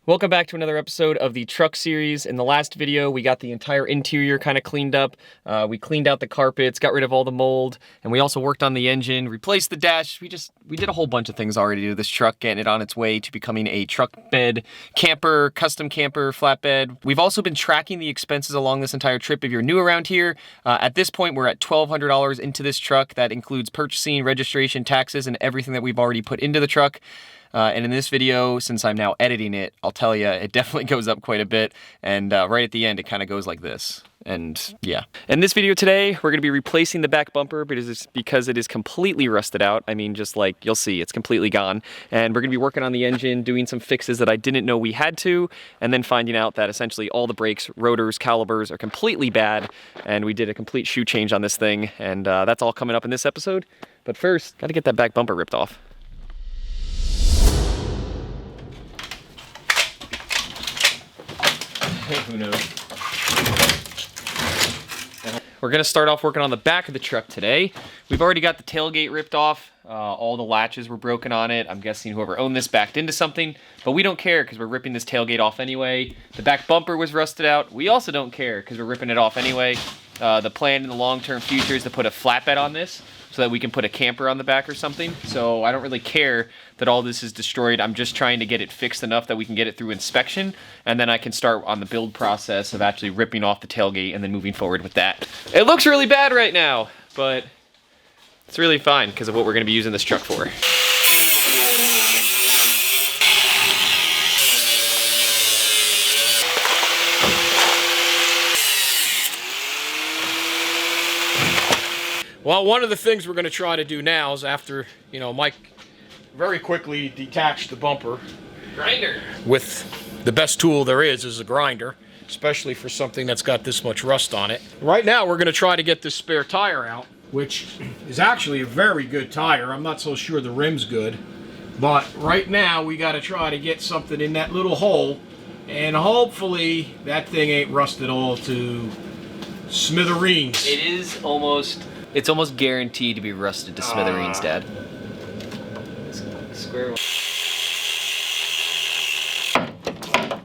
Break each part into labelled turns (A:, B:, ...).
A: Welcome back to another episode of the truck series. In the last video, we got the entire interior kind of cleaned up. We cleaned out the carpets, got rid of all the mold, and we also worked on the engine, replaced the dash. We did a whole bunch of things already to this truck, getting it on its way to becoming a truck bed camper, custom camper, flatbed. We've also been tracking the expenses along this entire trip. If you're new around here, at this point, we're at $1,200 into this truck. That includes purchasing, registration, taxes, and everything that we've already put into the truck. And in this video, since I'm now editing it, I'll tell you, it definitely goes up quite a bit. And right at the end, it kind of goes like this. And yeah. In this video today, we're going to be replacing the back bumper because it is completely rusted out. I mean, just like you'll see, it's completely gone. And we're going to be working on the engine, doing some fixes that I didn't know we had to, and then finding out that essentially all the brakes, rotors, calipers are completely bad. And we did a complete shoe change on this thing. And that's all coming up in this episode. But first, got to get that back bumper ripped off. Who knows? We're gonna start off working on the back of the truck today. We've already got the tailgate ripped off. All the latches were broken on it. I'm guessing whoever owned this backed into something, but we don't care because we're ripping this tailgate off anyway. The back bumper was rusted out. We also don't care because we're ripping it off anyway. The plan in the long-term future is to put a flatbed on this so that we can put a camper on the back or something. So I don't really care that all this is destroyed. I'm just trying to get it fixed enough that we can get it through inspection, and then I can start on the build process of actually ripping off the tailgate and then moving forward with that. It looks really bad right now, but it's really fine because of what we're gonna be using this truck for.
B: Well, one of the things we're going to try to do now is after, Mike very quickly detached the bumper.
A: Grinder.
B: With the best tool there is a grinder, especially for something that's got this much rust on it. Right now, we're going to try to get this spare tire out, which is actually a very good tire. I'm not so sure the rim's good, but right now we got to try to get something in that little hole, and hopefully that thing ain't rusted all to smithereens.
A: It's almost guaranteed to be rusted to smithereens, Dad. Square one.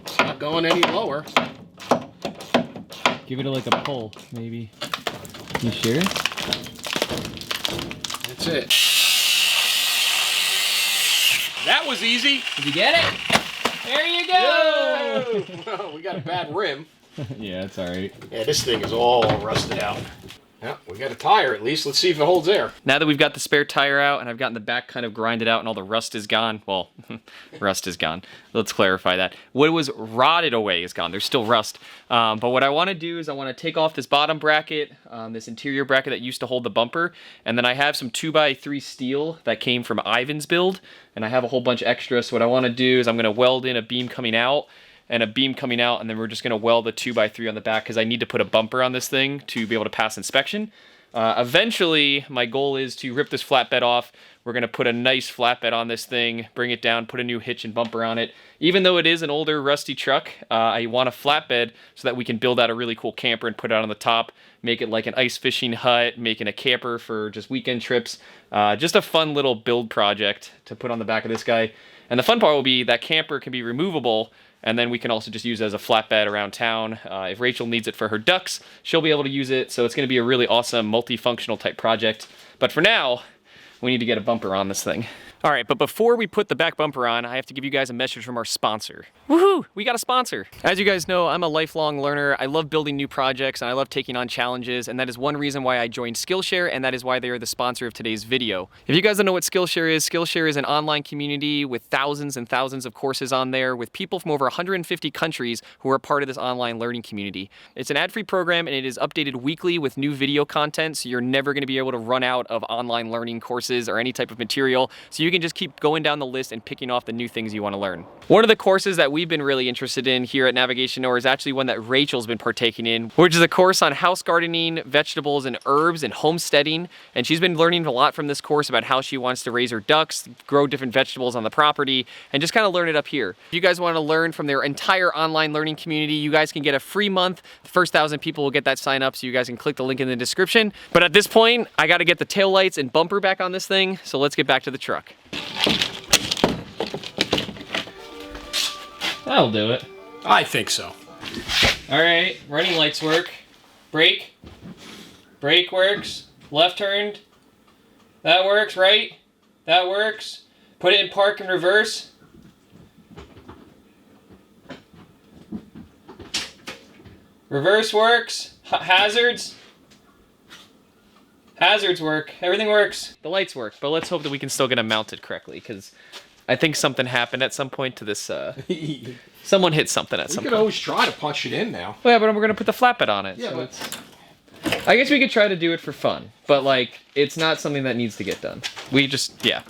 B: It's not going any lower.
A: Give it like a pull, maybe. You sure?
B: That's it. That was easy.
A: Did you get it? There you go!
B: Well, we got a bad rim.
A: Yeah, it's alright.
B: Yeah, this thing is all rusted out. Yeah, we got a tire at least. Let's see if it holds air.
A: Now that we've got the spare tire out and I've gotten the back kind of grinded out and all the rust is gone, well, rust is gone. Let's clarify that. What was rotted away is gone. There's still rust. But what I want to do is I want to take off this bottom bracket, this interior bracket that used to hold the bumper, and then I have some 2x3 steel that came from Ivan's build, and I have a whole bunch extra. So what I want to do is I'm going to weld in a beam coming out and a beam coming out, and then we're just going to weld the 2x3 on the back because I need to put a bumper on this thing to be able to pass inspection. Eventually, my goal is to rip this flatbed off. We're going to put a nice flatbed on this thing, bring it down, put a new hitch and bumper on it. Even though it is an older, rusty truck, I want a flatbed so that we can build out a really cool camper and put it out on the top, make it like an ice fishing hut, making a camper for just weekend trips. Just a fun little build project to put on the back of this guy. And the fun part will be that camper can be removable, and then we can also just use it as a flatbed around town. If Rachel needs it for her ducks, she'll be able to use it. So it's going to be a really awesome multifunctional type project. But for now, we need to get a bumper on this thing. All right, but before we put the back bumper on, I have to give you guys a message from our sponsor. Woohoo! We got a sponsor. As you guys know, I'm a lifelong learner. I love building new projects and I love taking on challenges, and that is one reason why I joined Skillshare, and that is why they are the sponsor of today's video. If you guys don't know what Skillshare is an online community with thousands and thousands of courses on there with people from over 150 countries who are part of this online learning community. It's an ad-free program and it is updated weekly with new video content, so you're never going to be able to run out of online learning courses or any type of material. So you can just keep going down the list and picking off the new things you want to learn. One of the courses that we've been really interested in here at Navigation Nowhere is actually one that Rachel's been partaking in, which is a course on house gardening, vegetables and herbs, and homesteading. And she's been learning a lot from this course about how she wants to raise her ducks, grow different vegetables on the property, and just kind of learn it up here. If you guys want to learn from their entire online learning community, you guys can get a free month. The first 1,000 people will get that sign up, so you guys can click the link in the description. But at this point, I got to get the taillights and bumper back on this thing, so let's get back to the truck. That'll do it.
B: I think so.
A: All right, running lights work. Brake. Brake works. Left turned. That works, right? That works. Put it in park and reverse. Reverse works. Hazards. Hazards work. Everything works. The lights work, but let's hope that we can still get them mounted correctly, because I think something happened at some point to this. Someone hit something at some point.
B: We could always try to punch it in now.
A: Well, yeah, but we're going to put the flatbed on it.
B: Yeah,
A: so
B: but...
A: it's... I guess we could try to do it for fun, but, like, it's not something that needs to get done. We just, yeah.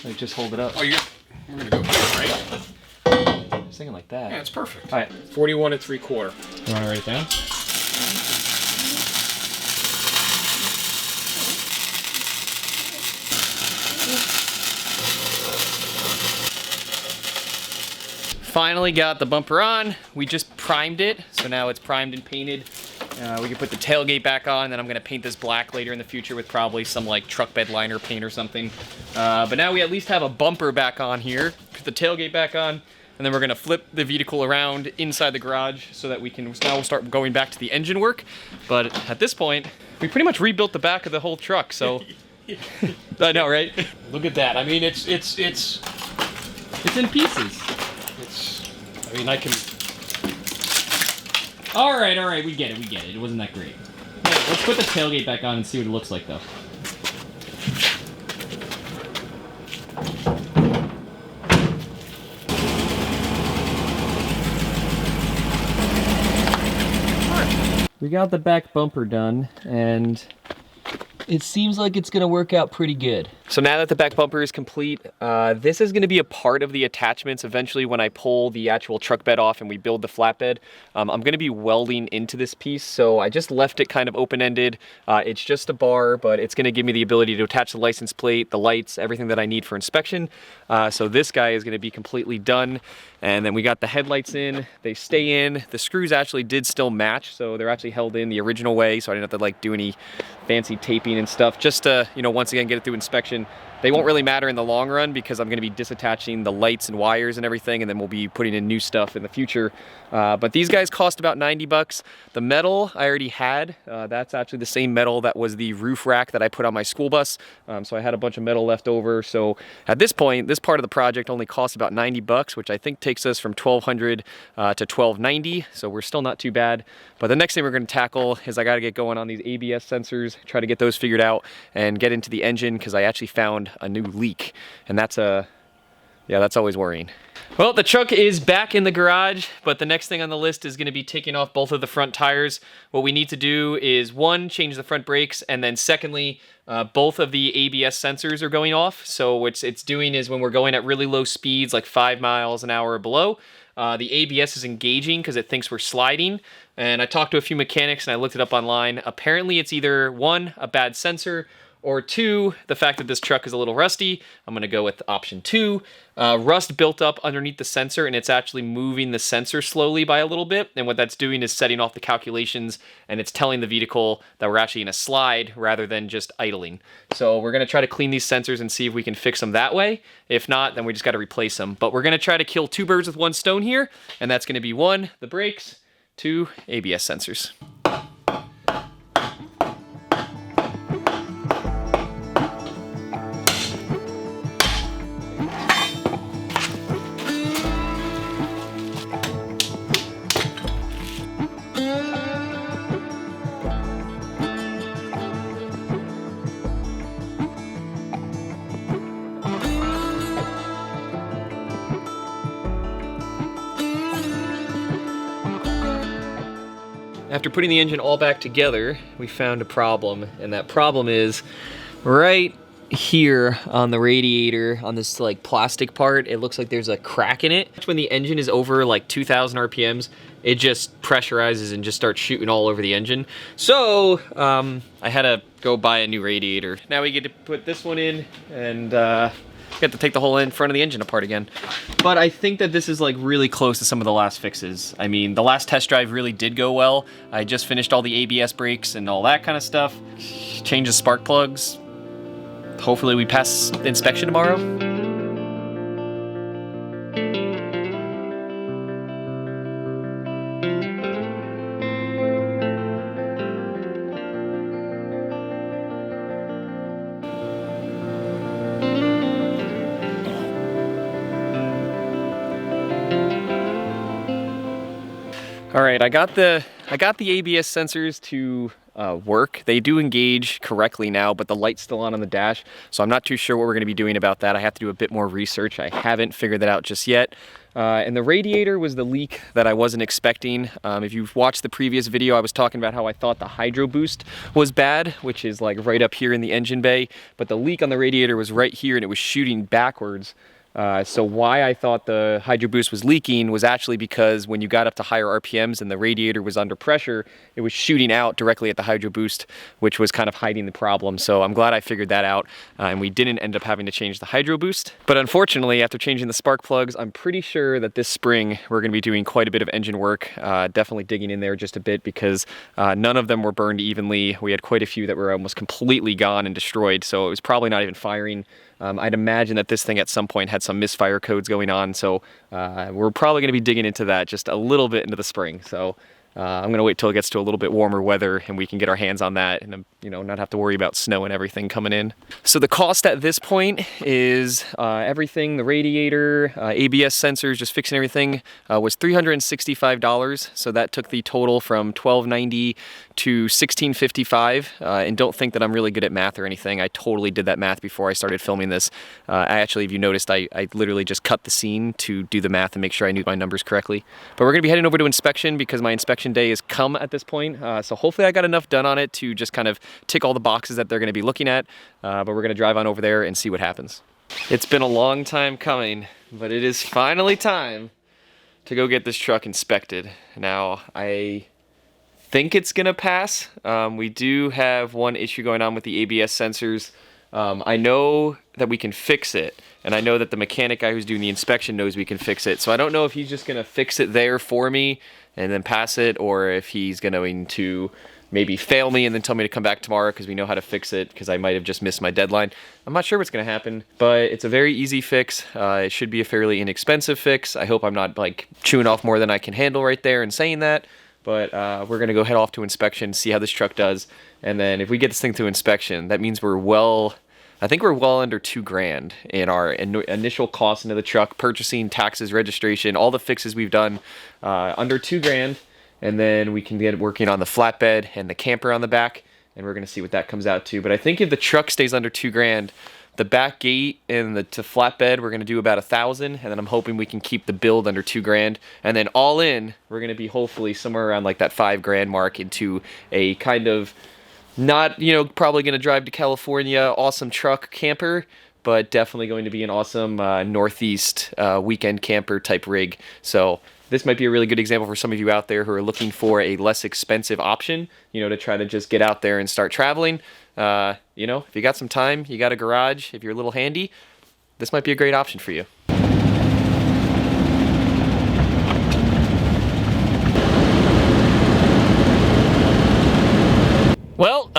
A: Like, just hold it up.
B: Oh, we're going to go here, right?
A: I was thinking like that.
B: Yeah, it's perfect.
A: All right.
B: 41 3/4.
A: You want to write it down? Finally got the bumper on. We just primed it, so now it's primed and painted. We can put the tailgate back on, and then I'm gonna paint this black later in the future with probably some like truck bed liner paint or something. But now we at least have a bumper back on here, put the tailgate back on, and then we're gonna flip the vehicle around inside the garage so that we can, now we'll start going back to the engine work. But at this point, we pretty much rebuilt the back of the whole truck, so. I know, right?
B: Look at that. I mean, it's
A: in pieces.
B: I mean, I can...
A: All right, we get it. It wasn't that great. Yeah, let's put the tailgate back on and see what it looks like, though. We got the back bumper done, and it seems like it's gonna work out pretty good. So now that the back bumper is complete, this is gonna be a part of the attachments eventually when I pull the actual truck bed off and we build the flatbed. I'm gonna be welding into this piece, so I just left it kind of open-ended. It's just a bar, but it's gonna give me the ability to attach the license plate, the lights, everything that I need for inspection. So this guy is gonna be completely done. And then we got the headlights in, they stay in. The screws actually did still match, so they're actually held in the original way, so I didn't have to like do any fancy taping and stuff, just to, you know, once again, get it through inspection. They won't really matter in the long run because I'm gonna be disattaching the lights and wires and everything, and then we'll be putting in new stuff in the future. But these guys cost about 90 bucks. The metal I already had. That's actually the same metal that was the roof rack that I put on my school bus. So I had a bunch of metal left over. So at this point, this part of the project only costs about 90 bucks, which I think takes us from 1,200 to 1,290. So we're still not too bad. But the next thing we're gonna tackle is I gotta get going on these ABS sensors, try to get those figured out and get into the engine because I actually found a new leak, and that's always worrying. Well, the truck is back in the garage, but the next thing on the list is going to be taking off both of the front tires. What we need to do is, one, change the front brakes, and then secondly, both of the ABS sensors are going off. So what it's doing is when we're going at really low speeds, like 5 miles an hour or below, the ABS is engaging because it thinks we're sliding. And I talked to a few mechanics and I looked it up online. Apparently it's either one, a bad sensor, or two, the fact that this truck is a little rusty. I'm gonna go with option two. Rust built up underneath the sensor and it's actually moving the sensor slowly by a little bit. And what that's doing is setting off the calculations and it's telling the vehicle that we're actually in a slide rather than just idling. So we're gonna try to clean these sensors and see if we can fix them that way. If not, then we just gotta replace them. But we're gonna try to kill two birds with one stone here. And that's gonna be one, the brakes, two, ABS sensors. After putting the engine all back together, we found a problem, and that problem is right here on the radiator, on this like plastic part, it looks like there's a crack in it. When the engine is over like 2,000 RPMs, it just pressurizes and just starts shooting all over the engine. So I had to go buy a new radiator. Now we get to put this one in, and have to take the whole front of the engine apart again. But I think that this is like really close to some of the last fixes. I mean, the last test drive really did go well. I just finished all the ABS brakes and all that kind of stuff. Changed the spark plugs. Hopefully we pass the inspection tomorrow. All right, I got the ABS sensors to work. They do engage correctly now, but the light's still on the dash, so I'm not too sure what we're going to be doing about that. I have to do a bit more research. I haven't figured that out just yet. And the radiator was the leak that I wasn't expecting. If you've watched the previous video, I was talking about how I thought the hydro boost was bad, which is like right up here in the engine bay, but the leak on the radiator was right here and it was shooting backwards. So why I thought the hydro boost was leaking was actually because when you got up to higher RPMs and the radiator was under pressure, it was shooting out directly at the hydro boost, which was kind of hiding the problem. So I'm glad I figured that out, and we didn't end up having to change the hydro boost. But unfortunately, after changing the spark plugs, I'm pretty sure that this spring we're going to be doing quite a bit of engine work, definitely digging in there just a bit because none of them were burned evenly. We had quite a few that were almost completely gone and destroyed, so it was probably not even firing. I'd imagine that this thing at some point had some misfire codes going on, so we're probably going to be digging into that just a little bit into the spring. So I'm going to wait till it gets to a little bit warmer weather and we can get our hands on that and not have to worry about snow and everything coming in. So the cost at this point is everything, the radiator, ABS sensors, just fixing everything, was $365. So that took the total from $1,290 to $1,655. And don't think that I'm really good at math or anything. I totally did that math before I started filming this. Actually, if you noticed, I literally just cut the scene to do the math and make sure I knew my numbers correctly. But we're going to be heading over to inspection because my inspection day is come at this point. So hopefully I got enough done on it to just kind of tick all the boxes that they're going to be looking at. But we're going to drive on over there and see what happens. It's been a long time coming, but it is finally time to go get this truck inspected. Now, I think it's going to pass. We do have one issue going on with the ABS sensors. I know that we can fix it, and I know that the mechanic guy who's doing the inspection knows we can fix it. So I don't know if he's just going to fix it there for me and then pass it, or if he's going to maybe fail me and then tell me to come back tomorrow because we know how to fix it because I might have just missed my deadline. I'm not sure what's going to happen, but it's a very easy fix. It should be a fairly inexpensive fix. I hope I'm not like chewing off more than I can handle right there and saying that. But we're going to go head off to inspection, see how this truck does. And then if we get this thing to inspection, that means I think we're well under $2,000 in our initial cost into the truck, purchasing, taxes, registration, all the fixes we've done, under $2,000. And then we can get working on the flatbed and the camper on the back, and we're going to see what that comes out to. But I think if the truck stays under $2,000, the back gate and the flatbed, we're going to do about $1,000, and then I'm hoping we can keep the build under $2,000. And then all in, we're going to be hopefully somewhere around like that $5,000 mark into a kind of not, probably going to drive to California, awesome truck camper, but definitely going to be an awesome Northeast weekend camper type rig. So this might be a really good example for some of you out there who are looking for a less expensive option, to try to just get out there and start traveling. If you got some time, you got a garage, if you're a little handy, this might be a great option for you. Well,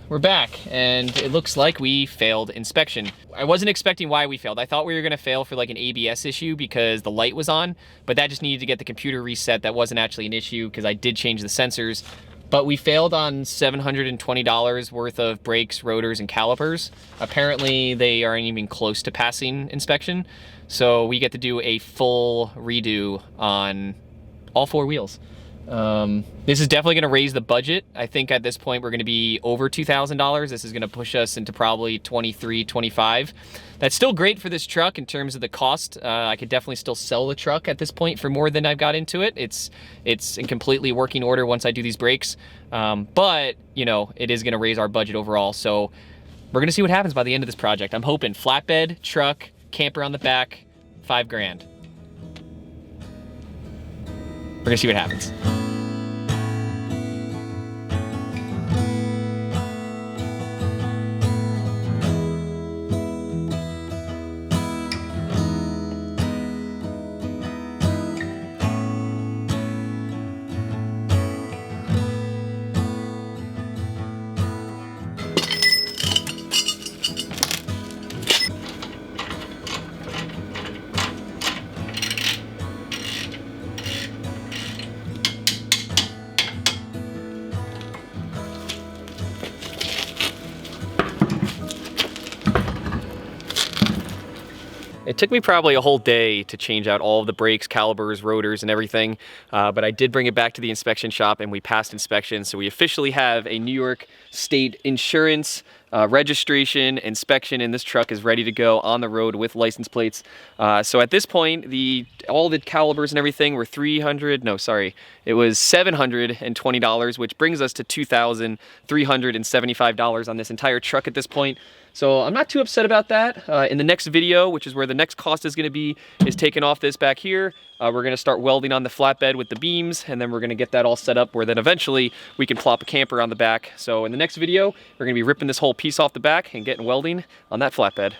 A: we're back, and it looks like we failed inspection. I wasn't expecting why we failed. I thought we were gonna fail for like an ABS issue because the light was on, but that just needed to get the computer reset. That wasn't actually an issue because I did change the sensors. But we failed on $720 worth of brakes, rotors, and calipers. Apparently, they aren't even close to passing inspection. So we get to do a full redo on all 4 wheels. This is definitely going to raise the budget. I think at this point we're going to be over $2,000. This is going to push us into probably $23,000, $25,000. That's still great for this truck in terms of the cost. I could definitely still sell the truck at this point for more than I've got into it. It's in completely working order once I do these brakes. But it is going to raise our budget overall. So we're going to see what happens by the end of this project. I'm hoping flatbed, truck, camper on the back, $5,000. We're gonna see what happens. It took me probably a whole day to change out all of the brakes, calipers, rotors, and everything, but I did bring it back to the inspection shop and we passed inspection, so we officially have a New York State insurance registration inspection, and this truck is ready to go on the road with license plates. So at this point, all the calipers and everything were it was $720, which brings us to $2,375 on this entire truck at this point. So I'm not too upset about that. In the next video, which is where the next cost is going to be, is taking off this back here. We're going to start welding on the flatbed with the beams, and then we're going to get that all set up where then eventually we can plop a camper on the back. So in the next video, we're going to be ripping this whole piece off the back and getting welding on that flatbed.